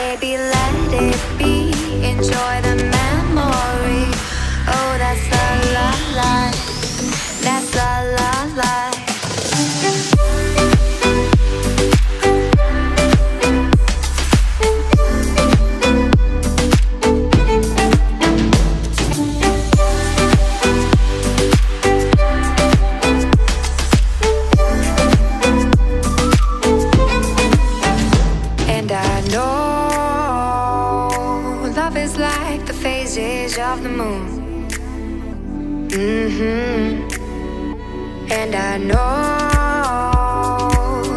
baby, let it be. Enjoy the memory. Oh, that's la la la. That's la la la. Of the moon. And I know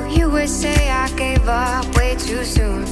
you would say I gave up way too soon.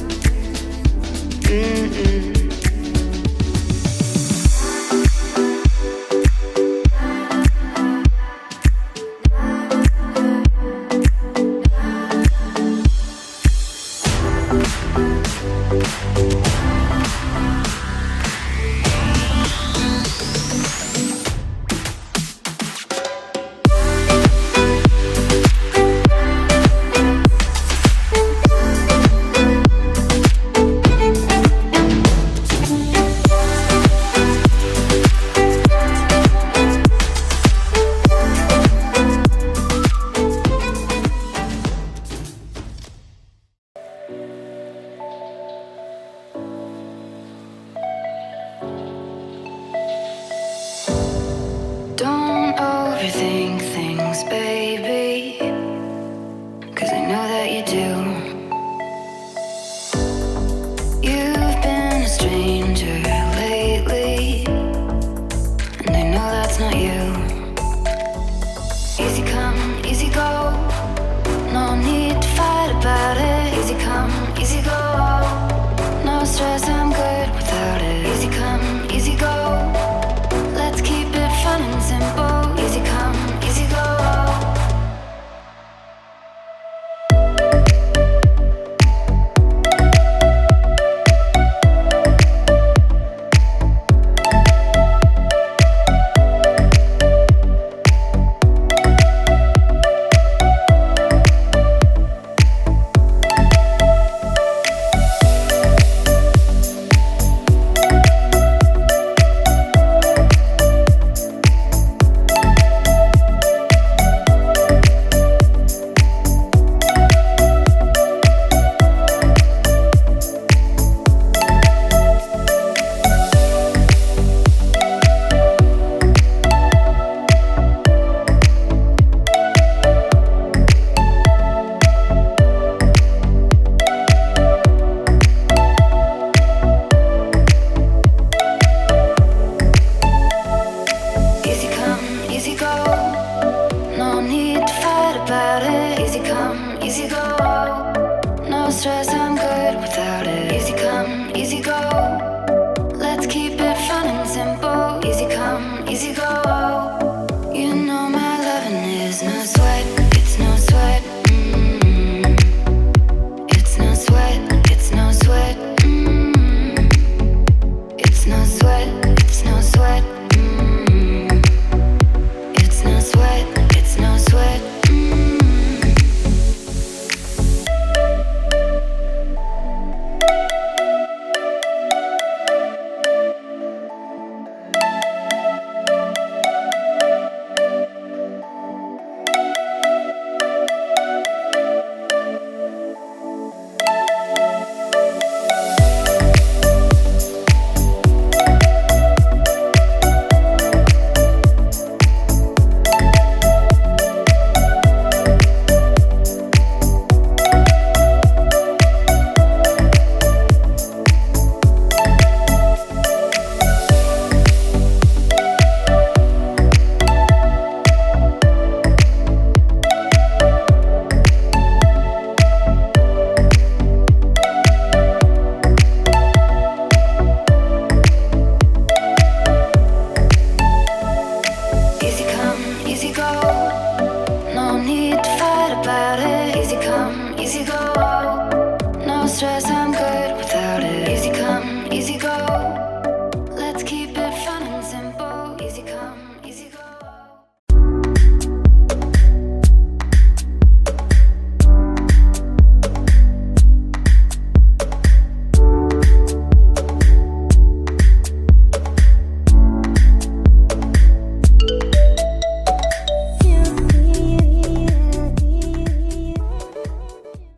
Don't overthink things, baby, 'cause I know that you do. You've been a stranger lately, and I know that's not you. Easy come, easy go, no need to fight about it. Easy come, easy go, no stress, I'm good without it. Easy come, easy go, let's keep it fun and simple. Easy come, easy go. Easy go, no stress, I'm good without it. Easy come, easy go, let's keep it fun and simple. Easy come, easy go, you know my loving is no sweat, it's no sweat. It's no sweat, it's no sweat. It's no sweat, it's no sweat.